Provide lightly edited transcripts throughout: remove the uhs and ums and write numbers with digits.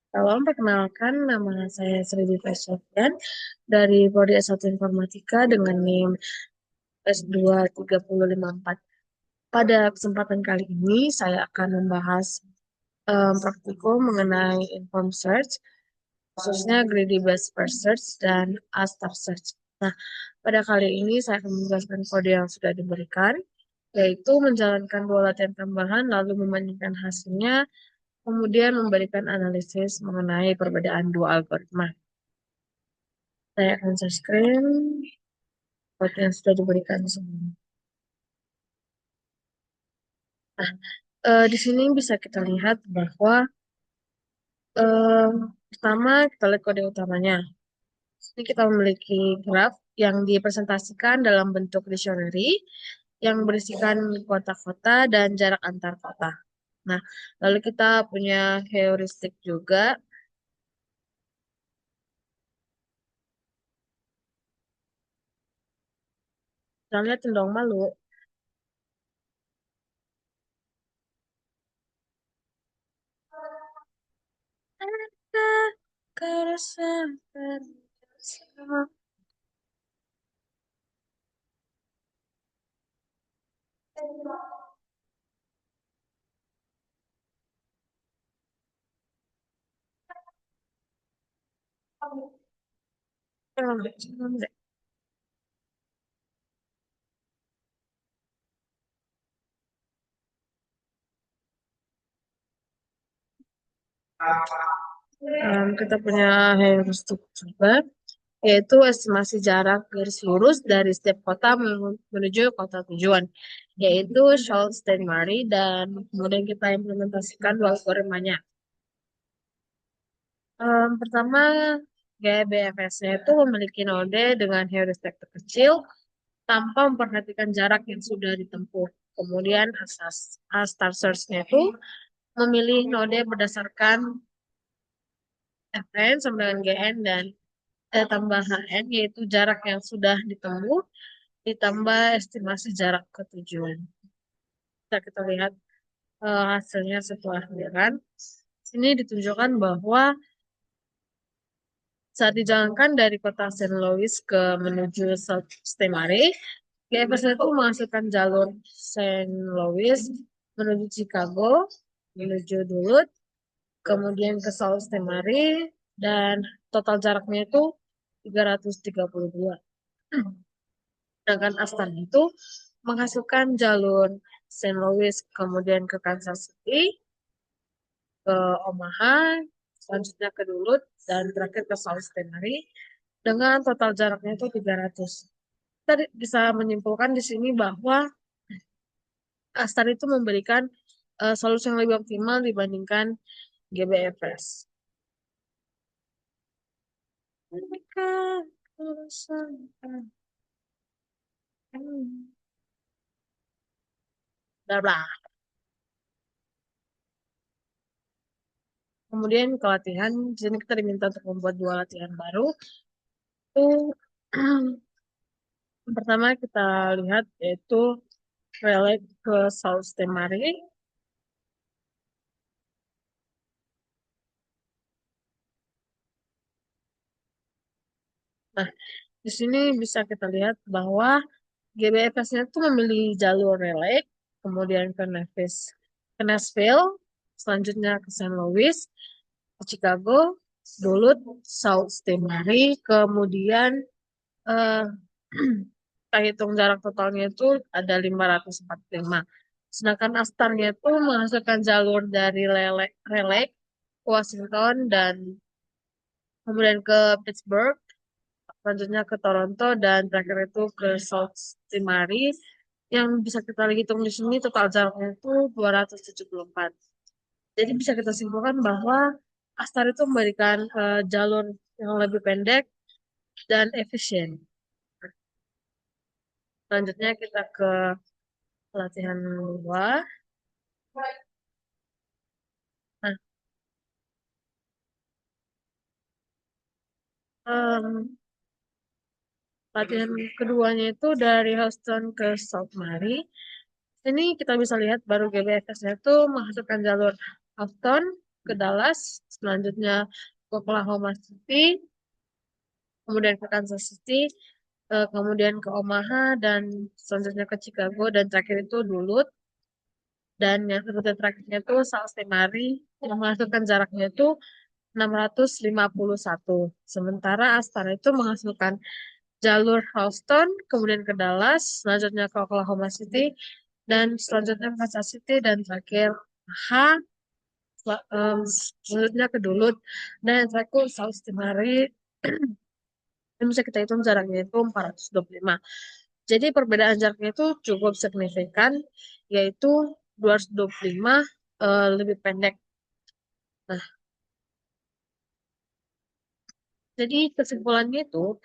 Salam, perkenalkan nama saya Sri Diva Sofyan dari Prodi S1 Informatika dengan NIM S23054. Pada kesempatan kali ini saya akan membahas praktikum mengenai inform search, khususnya greedy based first search dan astar search. Nah, pada kali ini saya akan menjelaskan kode yang sudah diberikan, yaitu menjalankan dua latihan tambahan lalu membandingkan hasilnya, kemudian memberikan analisis mengenai perbedaan dua algoritma. Saya akan share screen buat yang sudah diberikan sebelumnya. Nah, di sini bisa kita lihat bahwa eh, pertama kita lihat kode utamanya. Ini kita memiliki graf yang dipresentasikan dalam bentuk dictionary yang berisikan kota-kota dan jarak antar kota. Nah, lalu kita punya heuristik juga. Kita lihat dong malu. Ada keresahan bersama. Kita punya heuristik juga, yaitu estimasi jarak garis lurus dari setiap kota menuju kota tujuan, yaitu Schultz-Steinmeier, dan kemudian kita implementasikan dua algoritmanya. Pertama, GBFS-nya itu memiliki node dengan heuristik terkecil tanpa memperhatikan jarak yang sudah ditempuh. Kemudian star search-nya itu memilih node berdasarkan Fn sama dengan Gn dan tambah Hn, yaitu jarak yang sudah ditempuh ditambah estimasi jarak ke tujuan. Kita lihat hasilnya setelah biaran. Sini ditunjukkan bahwa saat dijalankan dari kota Saint Louis ke menuju South Stemare, GFS itu menghasilkan jalur Saint Louis menuju Chicago, menuju Duluth, kemudian ke South Stemare, dan total jaraknya itu 332. Sedangkan Astan itu menghasilkan jalur Saint Louis, kemudian ke Kansas City, ke Omaha, selanjutnya ke Duluth, dan terakhir ke South Stemare dengan total jaraknya itu 300. Kita bisa menyimpulkan di sini bahwa Astar itu memberikan solusi yang lebih optimal dibandingkan GBFS. Bla bla. Kemudian ke latihan, di sini kita diminta untuk membuat dua latihan baru. Itu yang pertama kita lihat yaitu relate ke South Stemare. Nah, di sini bisa kita lihat bahwa GBFS-nya itu memilih jalur relay, kemudian ke Nashville, selanjutnya ke St. Louis, ke Chicago, Duluth, South Stemare, kemudian eh, kita hitung jarak totalnya itu ada 545. Sedangkan Astarnya itu menghasilkan jalur dari Relay ke Washington dan kemudian ke Pittsburgh, selanjutnya ke Toronto, dan terakhir itu ke South Stemare. Yang bisa kita hitung di sini total jaraknya itu 274. Jadi bisa kita simpulkan bahwa Astar itu memberikan jalur yang lebih pendek dan efisien. Selanjutnya kita ke latihan dua. Nah, em, latihan keduanya itu dari Houston ke South Mary. Ini kita bisa lihat baru GBFS-nya itu menghasilkan jalur Houston, ke Dallas, selanjutnya ke Oklahoma City, kemudian ke Kansas City, kemudian ke Omaha, dan selanjutnya ke Chicago, dan terakhir itu Duluth. Dan yang rute terakhirnya itu Sault Ste. Marie yang menghasilkan jaraknya itu 651. Sementara Astana itu menghasilkan jalur Houston, kemudian ke Dallas, selanjutnya ke Oklahoma City, dan selanjutnya ke Kansas City, dan terakhir H, selanjutnya ke Duluth, dan yang terakhir Sault Ste. Marie. Ini bisa kita hitung jaraknya itu 425. Jadi perbedaan jaraknya itu cukup signifikan, yaitu 225 lebih pendek. Nah, jadi kesimpulannya itu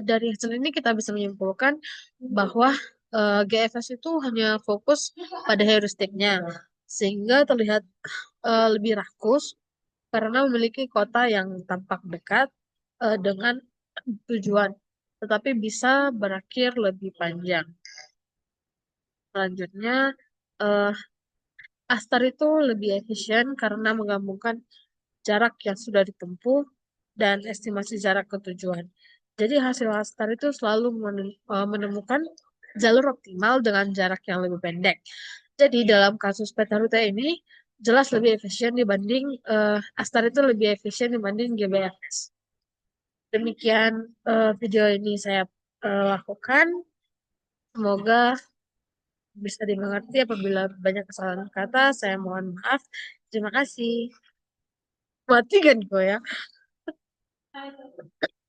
dari hasil ini kita bisa menyimpulkan bahwa GFS itu hanya fokus pada heuristiknya, sehingga terlihat lebih rakus karena memiliki kota yang tampak dekat dengan tujuan, tetapi bisa berakhir lebih panjang. Selanjutnya, eh, Astar itu lebih efisien karena menggabungkan jarak yang sudah ditempuh dan estimasi jarak ke tujuan. Jadi hasil Astar itu selalu menemukan jalur optimal dengan jarak yang lebih pendek. Jadi dalam kasus peta rute ini jelas lebih efisien dibanding Astar itu lebih efisien dibanding GBFS. Demikian video ini saya lakukan. Semoga bisa dimengerti apabila banyak kesalahan kata. Saya mohon maaf. Terima kasih. Mati kan gue ya.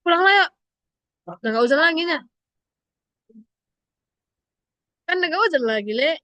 Pulang lah yuk. Udah gak hujan lagi ya. Kan udah gak hujan lagi, Le.